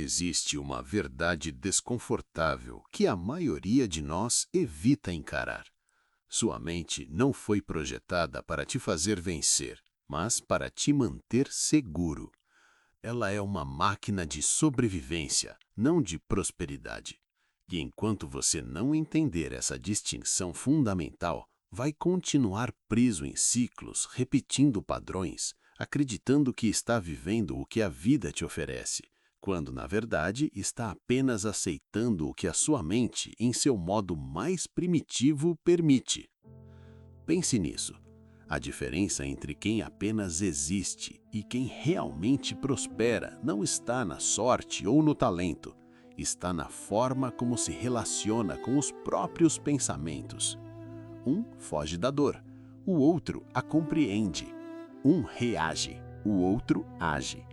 Existe uma verdade desconfortável que a maioria de nós evita encarar. Sua mente não foi projetada para te fazer vencer, mas para te manter seguro. Ela é uma máquina de sobrevivência, não de prosperidade. E enquanto você não entender essa distinção fundamental, vai continuar preso em ciclos, repetindo padrões, acreditando que está vivendo o que a vida te oferece, quando na verdade está apenas aceitando o que a sua mente, em seu modo mais primitivo, permite. Pense nisso. A diferença entre quem apenas existe e quem realmente prospera não está na sorte ou no talento, está na forma como se relaciona com os próprios pensamentos. Um foge da dor, o outro a compreende. Um reage, o outro age.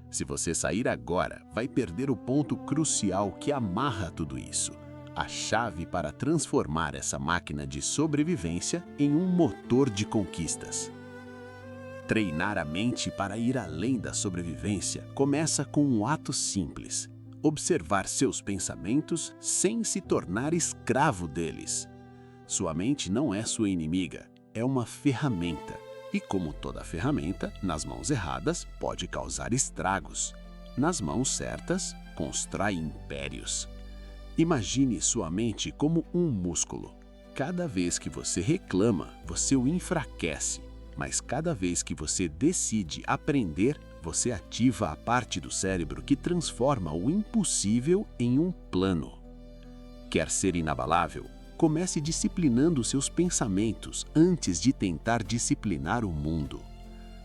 Se você sair agora, vai perder o ponto crucial que amarra tudo isso. A chave para transformar essa máquina de sobrevivência em um motor de conquistas. Treinar a mente para ir além da sobrevivência começa com um ato simples: observar seus pensamentos sem se tornar escravo deles. Sua mente não é sua inimiga, é uma ferramenta. E como toda ferramenta, nas mãos erradas pode causar estragos. Nas mãos certas, constrói impérios. Imagine sua mente como um músculo. Cada vez que você reclama, você o enfraquece. Mas cada vez que você decide aprender, você ativa a parte do cérebro que transforma o impossível em um plano. Quer ser inabalável? Comece disciplinando seus pensamentos antes de tentar disciplinar o mundo.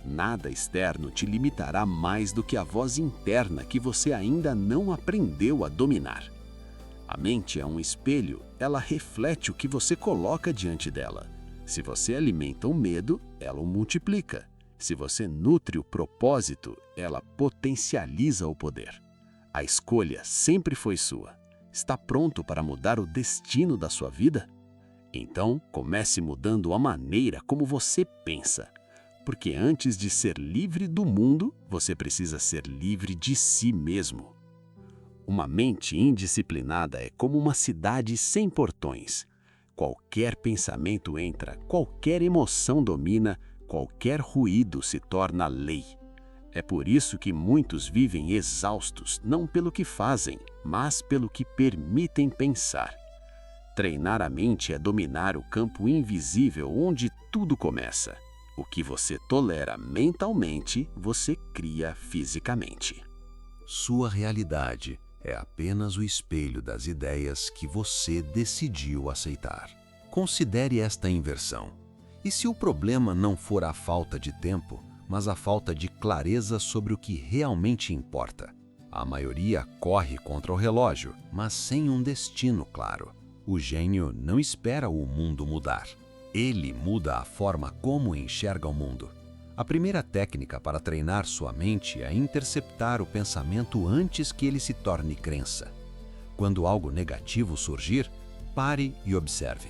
Nada externo te limitará mais do que a voz interna que você ainda não aprendeu a dominar. A mente é um espelho, ela reflete o que você coloca diante dela. Se você alimenta o medo, ela o multiplica. Se você nutre o propósito, ela potencializa o poder. A escolha sempre foi sua. Está pronto para mudar o destino da sua vida? Então, comece mudando a maneira como você pensa. Porque antes de ser livre do mundo, você precisa ser livre de si mesmo. Uma mente indisciplinada é como uma cidade sem portões. Qualquer pensamento entra, qualquer emoção domina, qualquer ruído se torna lei. É por isso que muitos vivem exaustos, não pelo que fazem, mas pelo que permitem pensar. Treinar a mente é dominar o campo invisível onde tudo começa. O que você tolera mentalmente, você cria fisicamente. Sua realidade é apenas o espelho das ideias que você decidiu aceitar. Considere esta inversão. E se o problema não for a falta de tempo, mas a falta de clareza sobre o que realmente importa? A maioria corre contra o relógio, mas sem um destino claro. O gênio não espera o mundo mudar. Ele muda a forma como enxerga o mundo. A primeira técnica para treinar sua mente é interceptar o pensamento antes que ele se torne crença. Quando algo negativo surgir, pare e observe.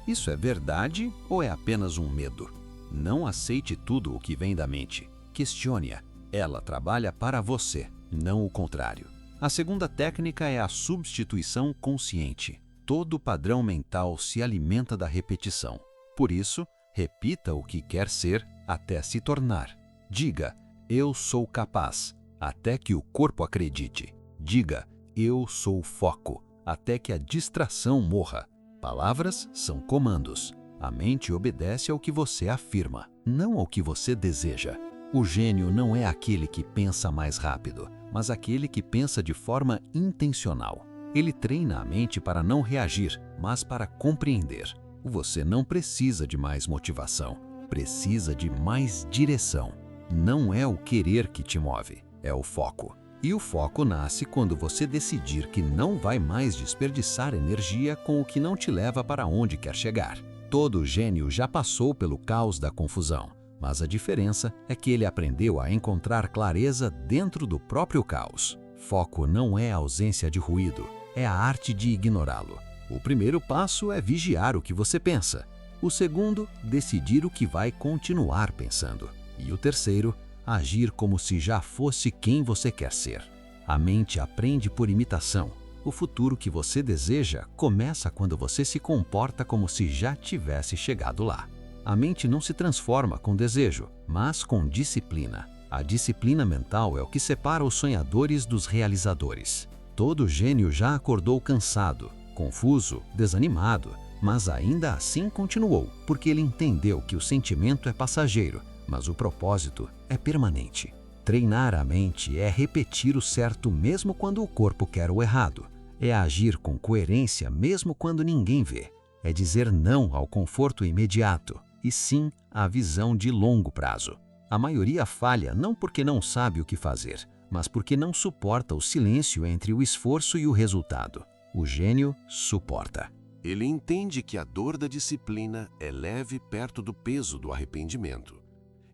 Isso é verdade ou é apenas um medo? Não aceite tudo o que vem da mente. Questione-a. Ela trabalha para você, não o contrário. A segunda técnica é a substituição consciente. Todo padrão mental se alimenta da repetição. Por isso, repita o que quer ser até se tornar. Diga, eu sou capaz, até que o corpo acredite. Diga, eu sou foco, até que a distração morra. Palavras são comandos. A mente obedece ao que você afirma, não ao que você deseja. O gênio não é aquele que pensa mais rápido, mas aquele que pensa de forma intencional. Ele treina a mente para não reagir, mas para compreender. Você não precisa de mais motivação, precisa de mais direção. Não é o querer que te move, é o foco. E o foco nasce quando você decidir que não vai mais desperdiçar energia com o que não te leva para onde quer chegar. Todo gênio já passou pelo caos da confusão, mas a diferença é que ele aprendeu a encontrar clareza dentro do próprio caos. Foco não é a ausência de ruído, é a arte de ignorá-lo. O primeiro passo é vigiar o que você pensa. O segundo, decidir o que vai continuar pensando. E o terceiro, agir como se já fosse quem você quer ser. A mente aprende por imitação. O futuro que você deseja começa quando você se comporta como se já tivesse chegado lá. A mente não se transforma com desejo, mas com disciplina. A disciplina mental é o que separa os sonhadores dos realizadores. Todo gênio já acordou cansado, confuso, desanimado, mas ainda assim continuou, porque ele entendeu que o sentimento é passageiro, mas o propósito é permanente. Treinar a mente é repetir o certo mesmo quando o corpo quer o errado. É agir com coerência mesmo quando ninguém vê. É dizer não ao conforto imediato, e sim à visão de longo prazo. A maioria falha não porque não sabe o que fazer, mas porque não suporta o silêncio entre o esforço e o resultado. O gênio suporta. Ele entende que a dor da disciplina é leve perto do peso do arrependimento.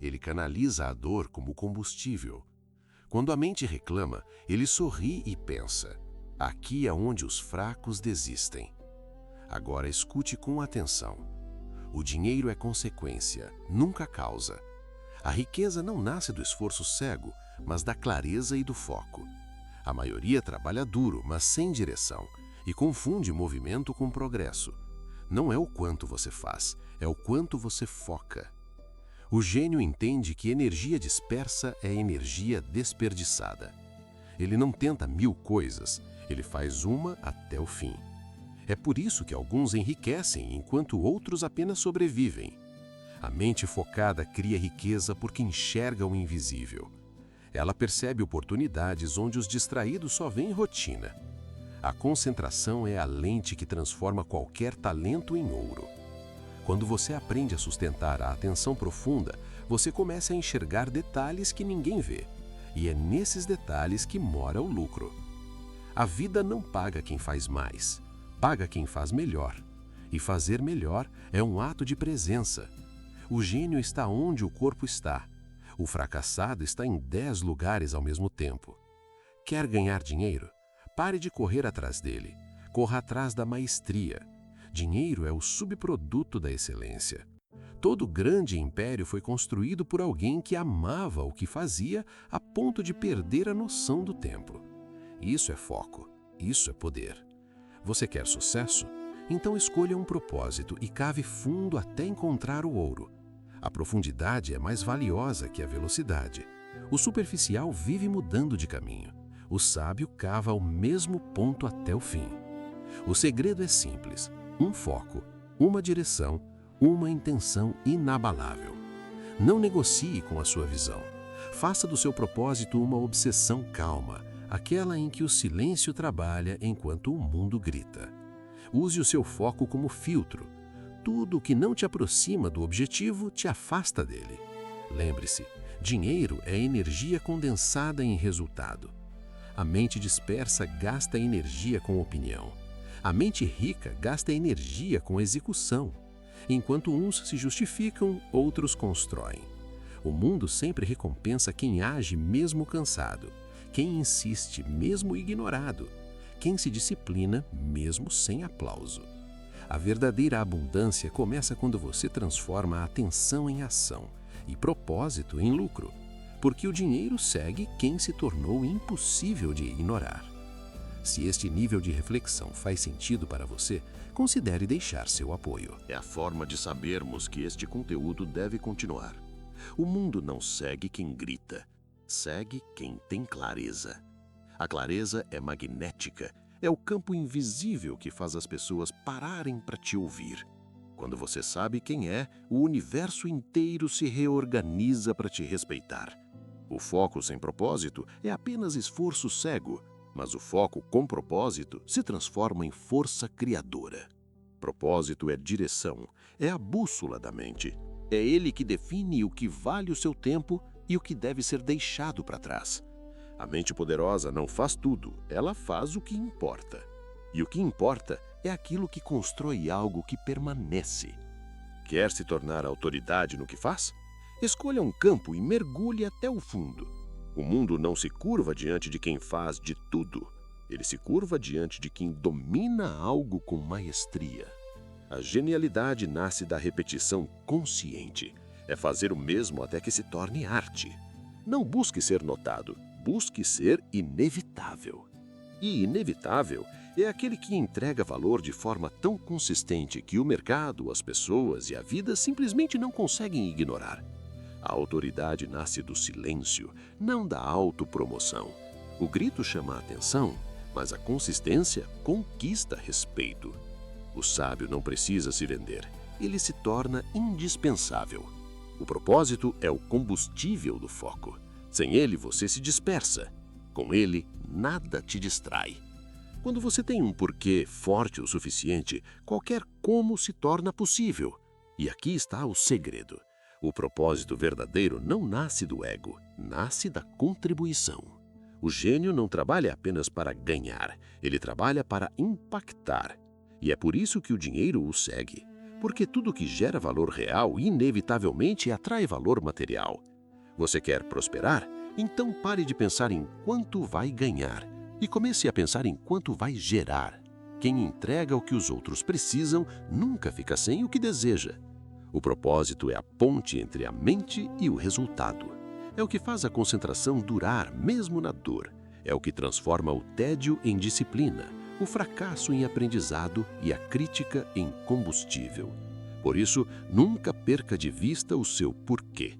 Ele canaliza a dor como combustível. Quando a mente reclama, ele sorri e pensa: aqui é onde os fracos desistem. Agora escute com atenção. O dinheiro é consequência, nunca causa. A riqueza não nasce do esforço cego, mas da clareza e do foco. A maioria trabalha duro, mas sem direção, e confunde movimento com progresso. Não é o quanto você faz, é o quanto você foca. O gênio entende que energia dispersa é energia desperdiçada. Ele não tenta 1000 coisas, ele faz uma até o fim. É por isso que alguns enriquecem enquanto outros apenas sobrevivem. A mente focada cria riqueza porque enxerga o invisível. Ela percebe oportunidades onde os distraídos só veem rotina. A concentração é a lente que transforma qualquer talento em ouro. Quando você aprende a sustentar a atenção profunda, você começa a enxergar detalhes que ninguém vê. E é nesses detalhes que mora o lucro. A vida não paga quem faz mais, paga quem faz melhor. E fazer melhor é um ato de presença. O gênio está onde o corpo está. O fracassado está em 10 lugares ao mesmo tempo. Quer ganhar dinheiro? Pare de correr atrás dele. Corra atrás da maestria. Dinheiro é o subproduto da excelência. Todo grande império foi construído por alguém que amava o que fazia a ponto de perder a noção do tempo. Isso é foco. Isso é poder. Você quer sucesso? Então escolha um propósito e cave fundo até encontrar o ouro. A profundidade é mais valiosa que a velocidade. O superficial vive mudando de caminho. O sábio cava ao mesmo ponto até o fim. O segredo é simples: um foco, uma direção, uma intenção inabalável. Não negocie com a sua visão. Faça do seu propósito uma obsessão calma, aquela em que o silêncio trabalha enquanto o mundo grita. Use o seu foco como filtro. Tudo o que não te aproxima do objetivo te afasta dele. Lembre-se, dinheiro é energia condensada em resultado. A mente dispersa gasta energia com opinião. A mente rica gasta energia com execução. Enquanto uns se justificam, outros constroem. O mundo sempre recompensa quem age mesmo cansado, quem insiste mesmo ignorado, quem se disciplina mesmo sem aplauso. A verdadeira abundância começa quando você transforma a atenção em ação e propósito em lucro, porque o dinheiro segue quem se tornou impossível de ignorar. Se este nível de reflexão faz sentido para você, considere deixar seu apoio. É a forma de sabermos que este conteúdo deve continuar. O mundo não segue quem grita, segue quem tem clareza. A clareza é magnética, é o campo invisível que faz as pessoas pararem para te ouvir. Quando você sabe quem é, o universo inteiro se reorganiza para te respeitar. O foco sem propósito é apenas esforço cego, mas o foco com propósito se transforma em força criadora. Propósito é direção, é a bússola da mente. É ele que define o que vale o seu tempo e o que deve ser deixado para trás. A mente poderosa não faz tudo, ela faz o que importa. E o que importa é aquilo que constrói algo que permanece. Quer se tornar autoridade no que faz? Escolha um campo e mergulhe até o fundo. O mundo não se curva diante de quem faz de tudo. Ele se curva diante de quem domina algo com maestria. A genialidade nasce da repetição consciente. É fazer o mesmo até que se torne arte. Não busque ser notado, busque ser inevitável. E inevitável é aquele que entrega valor de forma tão consistente que o mercado, as pessoas e a vida simplesmente não conseguem ignorar. A autoridade nasce do silêncio, não da autopromoção. O grito chama a atenção, mas a consistência conquista respeito. O sábio não precisa se vender, ele se torna indispensável. O propósito é o combustível do foco. Sem ele, você se dispersa. Com ele, nada te distrai. Quando você tem um porquê forte o suficiente, qualquer como se torna possível. E aqui está o segredo. O propósito verdadeiro não nasce do ego, nasce da contribuição. O gênio não trabalha apenas para ganhar, ele trabalha para impactar. E é por isso que o dinheiro o segue. Porque tudo que gera valor real inevitavelmente atrai valor material. Você quer prosperar? Então pare de pensar em quanto vai ganhar e comece a pensar em quanto vai gerar. Quem entrega o que os outros precisam nunca fica sem o que deseja. O propósito é a ponte entre a mente e o resultado. É o que faz a concentração durar mesmo na dor. É o que transforma o tédio em disciplina, o fracasso em aprendizado e a crítica em combustível. Por isso, nunca perca de vista o seu porquê.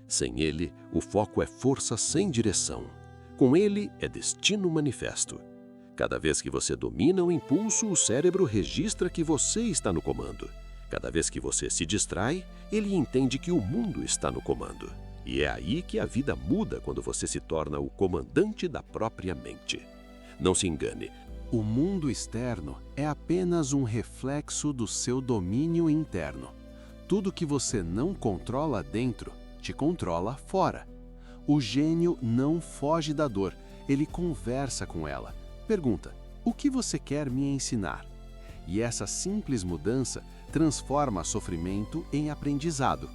Sem ele, o foco é força sem direção. Com ele, é destino manifesto. Cada vez que você domina o impulso, o cérebro registra que você está no comando. Cada vez que você se distrai, ele entende que o mundo está no comando. E é aí que a vida muda quando você se torna o comandante da própria mente. Não se engane. O mundo externo é apenas um reflexo do seu domínio interno. Tudo que você não controla dentro, te controla fora. O gênio não foge da dor, ele conversa com ela. Pergunta: o que você quer me ensinar? E essa simples mudança transforma sofrimento em aprendizado.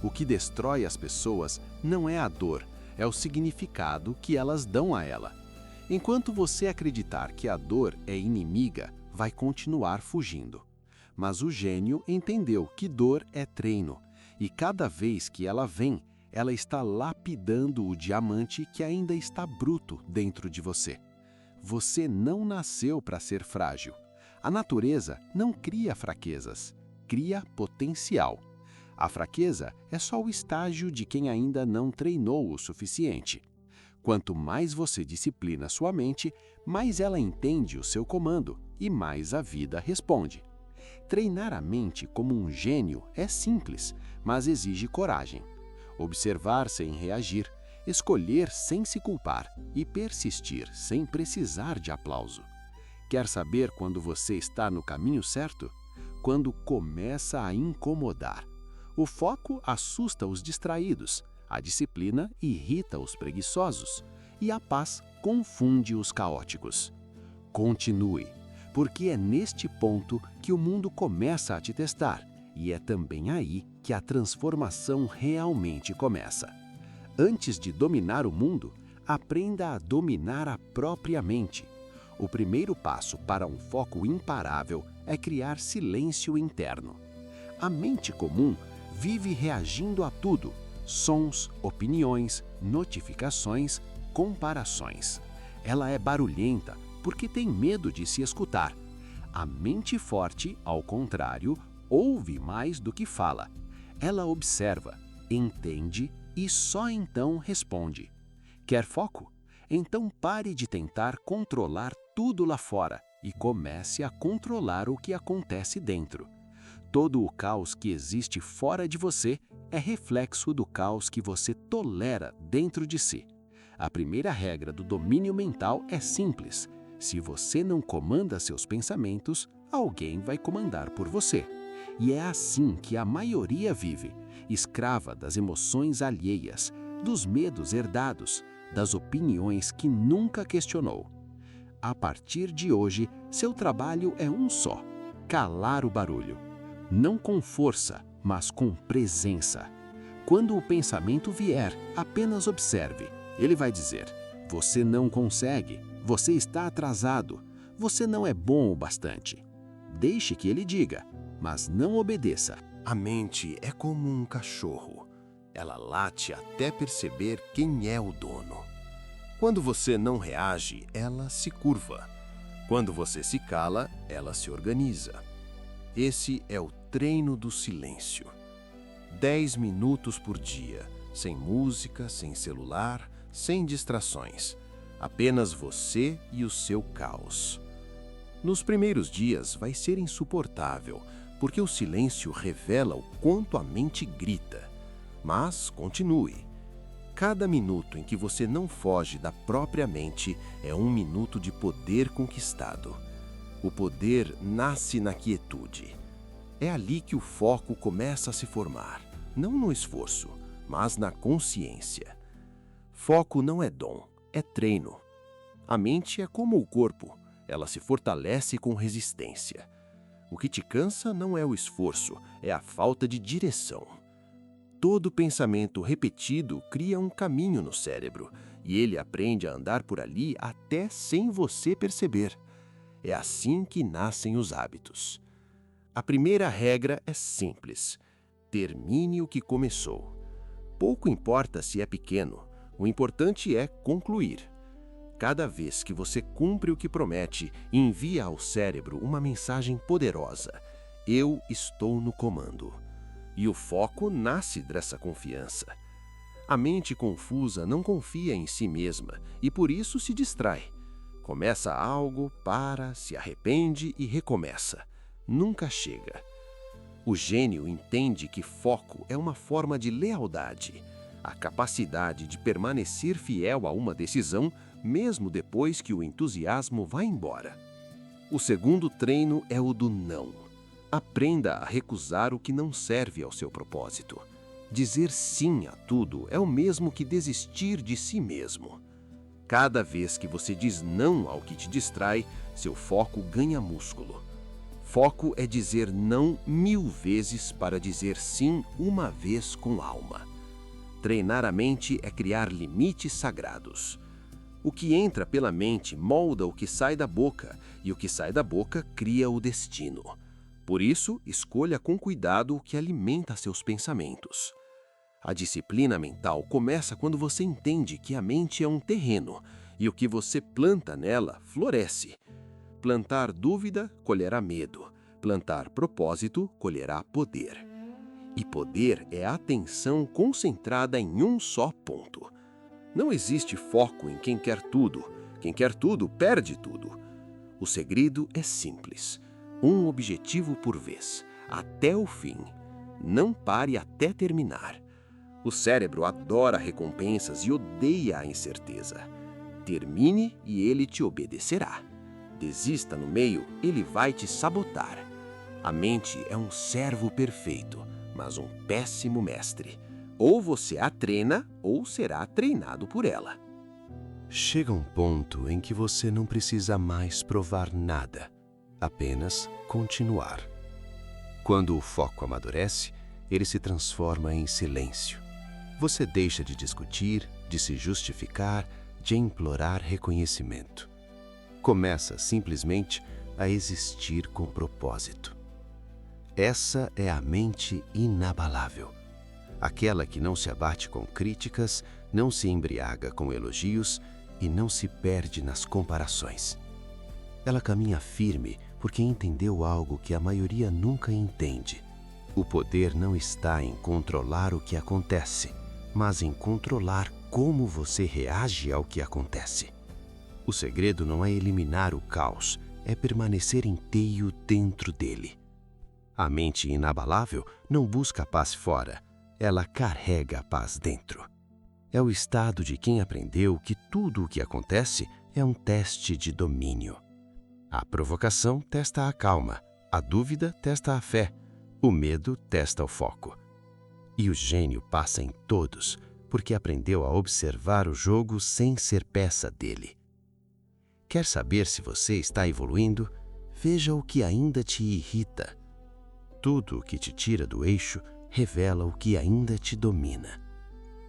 O que destrói as pessoas não é a dor, é o significado que elas dão a ela. Enquanto você acreditar que a dor é inimiga, vai continuar fugindo. Mas o gênio entendeu que dor é treino, e cada vez que ela vem, ela está lapidando o diamante que ainda está bruto dentro de você. Você não nasceu para ser frágil. A natureza não cria fraquezas, cria potencial. A fraqueza é só o estágio de quem ainda não treinou o suficiente. Quanto mais você disciplina sua mente, mais ela entende o seu comando e mais a vida responde. Treinar a mente como um gênio é simples, mas exige coragem. Observar sem reagir, escolher sem se culpar e persistir sem precisar de aplauso. Quer saber quando você está no caminho certo? Quando começa a incomodar. O foco assusta os distraídos, a disciplina irrita os preguiçosos e a paz confunde os caóticos. Continue, porque é neste ponto que o mundo começa a te testar e é também aí que a transformação realmente começa. Antes de dominar o mundo, aprenda a dominar a própria mente. O primeiro passo para um foco imparável é criar silêncio interno. A mente comum vive reagindo a tudo: sons, opiniões, notificações, comparações. Ela é barulhenta porque tem medo de se escutar. A mente forte, ao contrário, ouve mais do que fala. Ela observa, entende e só então responde. Quer foco? Então pare de tentar controlar tudo lá fora e comece a controlar o que acontece dentro. Todo o caos que existe fora de você é reflexo do caos que você tolera dentro de si. A primeira regra do domínio mental é simples: se você não comanda seus pensamentos, alguém vai comandar por você. E é assim que a maioria vive, escrava das emoções alheias, dos medos herdados, das opiniões que nunca questionou. A partir de hoje, seu trabalho é um só: calar o barulho. Não com força, mas com presença. Quando o pensamento vier, apenas observe. Ele vai dizer: você não consegue, você está atrasado, você não é bom o bastante. Deixe que ele diga, mas não obedeça. A mente é como um cachorro. Ela late até perceber quem é o dono. Quando você não reage, ela se curva. Quando você se cala, ela se organiza. Esse é o treino do silêncio. 10 minutos por dia, sem música, sem celular, sem distrações. Apenas você e o seu caos. Nos primeiros dias vai ser insuportável, porque o silêncio revela o quanto a mente grita. Mas continue. Cada minuto em que você não foge da própria mente é um minuto de poder conquistado. O poder nasce na quietude. É ali que o foco começa a se formar, não no esforço, mas na consciência. Foco não é dom, é treino. A mente é como o corpo, ela se fortalece com resistência. O que te cansa não é o esforço, é a falta de direção. Todo pensamento repetido cria um caminho no cérebro, e ele aprende a andar por ali até sem você perceber. É assim que nascem os hábitos. A primeira regra é simples: termine o que começou. Pouco importa se é pequeno, o importante é concluir. Cada vez que você cumpre o que promete, envia ao cérebro uma mensagem poderosa: eu estou no comando. E o foco nasce dessa confiança. A mente confusa não confia em si mesma e por isso se distrai. Começa algo, para, se arrepende e recomeça. Nunca chega. O gênio entende que foco é uma forma de lealdade, a capacidade de permanecer fiel a uma decisão mesmo depois que o entusiasmo vai embora. O segundo treino é o do não. Aprenda a recusar o que não serve ao seu propósito. Dizer sim a tudo é o mesmo que desistir de si mesmo. Cada vez que você diz não ao que te distrai, seu foco ganha músculo. Foco é dizer não 1000 vezes para dizer sim uma vez com alma. Treinar a mente é criar limites sagrados. O que entra pela mente molda o que sai da boca, e o que sai da boca cria o destino. Por isso, escolha com cuidado o que alimenta seus pensamentos. A disciplina mental começa quando você entende que a mente é um terreno e o que você planta nela floresce. Plantar dúvida colherá medo, plantar propósito colherá poder. E poder é a atenção concentrada em um só ponto. Não existe foco em quem quer tudo perde tudo. O segredo é simples. Um objetivo por vez, até o fim. Não pare até terminar. O cérebro adora recompensas e odeia a incerteza. Termine e ele te obedecerá. Desista no meio, ele vai te sabotar. A mente é um servo perfeito, mas um péssimo mestre. Ou você a treina, ou será treinado por ela. Chega um ponto em que você não precisa mais provar nada. Apenas continuar. Quando o foco amadurece, ele se transforma em silêncio. Você deixa de discutir, de se justificar, de implorar reconhecimento. Começa simplesmente a existir com propósito. Essa é a mente inabalável. Aquela que não se abate com críticas, não se embriaga com elogios e não se perde nas comparações. Ela caminha firme porque entendeu algo que a maioria nunca entende. O poder não está em controlar o que acontece, mas em controlar como você reage ao que acontece. O segredo não é eliminar o caos, é permanecer inteiro dentro dele. A mente inabalável não busca a paz fora, ela carrega a paz dentro. É o estado de quem aprendeu que tudo o que acontece é um teste de domínio. A provocação testa a calma, a dúvida testa a fé, o medo testa o foco. E o gênio passa em todos, porque aprendeu a observar o jogo sem ser peça dele. Quer saber se você está evoluindo? Veja o que ainda te irrita. Tudo o que te tira do eixo revela o que ainda te domina.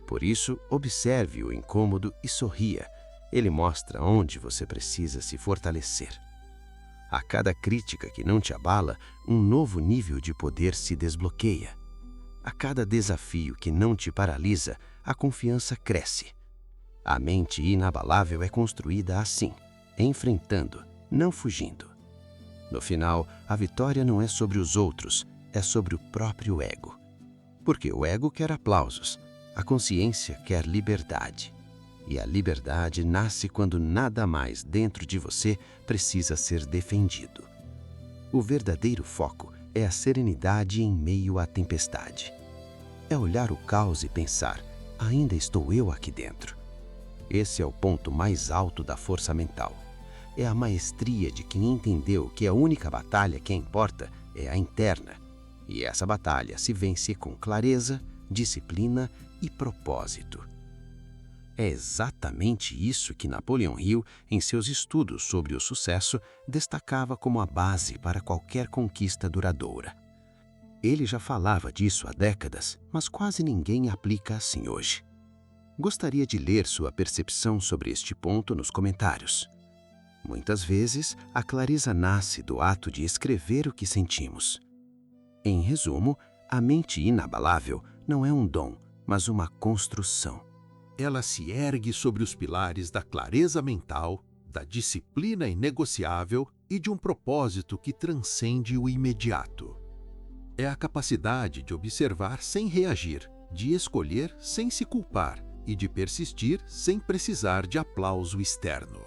Por isso, observe o incômodo e sorria. Ele mostra onde você precisa se fortalecer. A cada crítica que não te abala, um novo nível de poder se desbloqueia. A cada desafio que não te paralisa, a confiança cresce. A mente inabalável é construída assim, enfrentando, não fugindo. No final, a vitória não é sobre os outros, é sobre o próprio ego. Porque o ego quer aplausos, a consciência quer liberdade. E a liberdade nasce quando nada mais dentro de você precisa ser defendido. O verdadeiro foco é a serenidade em meio à tempestade. É olhar o caos e pensar, ainda estou eu aqui dentro. Esse é o ponto mais alto da força mental. É a maestria de quem entendeu que a única batalha que importa é a interna. E essa batalha se vence com clareza, disciplina e propósito. É exatamente isso que Napoleão Hill, em seus estudos sobre o sucesso, destacava como a base para qualquer conquista duradoura. Ele já falava disso há décadas, mas quase ninguém aplica assim hoje. Gostaria de ler sua percepção sobre este ponto nos comentários. Muitas vezes, a clareza nasce do ato de escrever o que sentimos. Em resumo, a mente inabalável não é um dom, mas uma construção. Ela se ergue sobre os pilares da clareza mental, da disciplina inegociável e de um propósito que transcende o imediato. É a capacidade de observar sem reagir, de escolher sem se culpar e de persistir sem precisar de aplauso externo.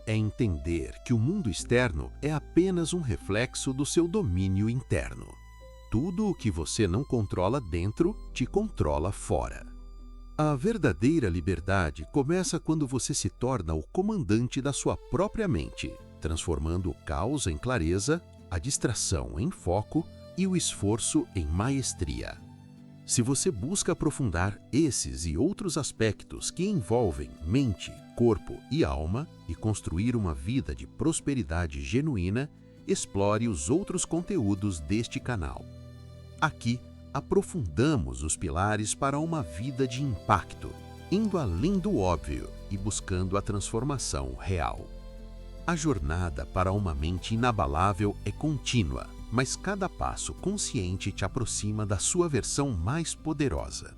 É entender que o mundo externo é apenas um reflexo do seu domínio interno. Tudo o que você não controla dentro, te controla fora. A verdadeira liberdade começa quando você se torna o comandante da sua própria mente, transformando o caos em clareza, a distração em foco e o esforço em maestria. Se você busca aprofundar esses e outros aspectos que envolvem mente, corpo e alma e construir uma vida de prosperidade genuína, explore os outros conteúdos deste canal. Aqui, aprofundamos os pilares para uma vida de impacto, indo além do óbvio e buscando a transformação real. A jornada para uma mente inabalável é contínua, mas cada passo consciente te aproxima da sua versão mais poderosa.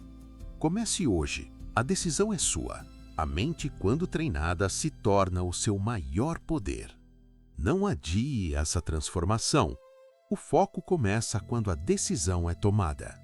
Comece hoje, a decisão é sua. A mente, quando treinada, se torna o seu maior poder. Não adie essa transformação. O foco começa quando a decisão é tomada.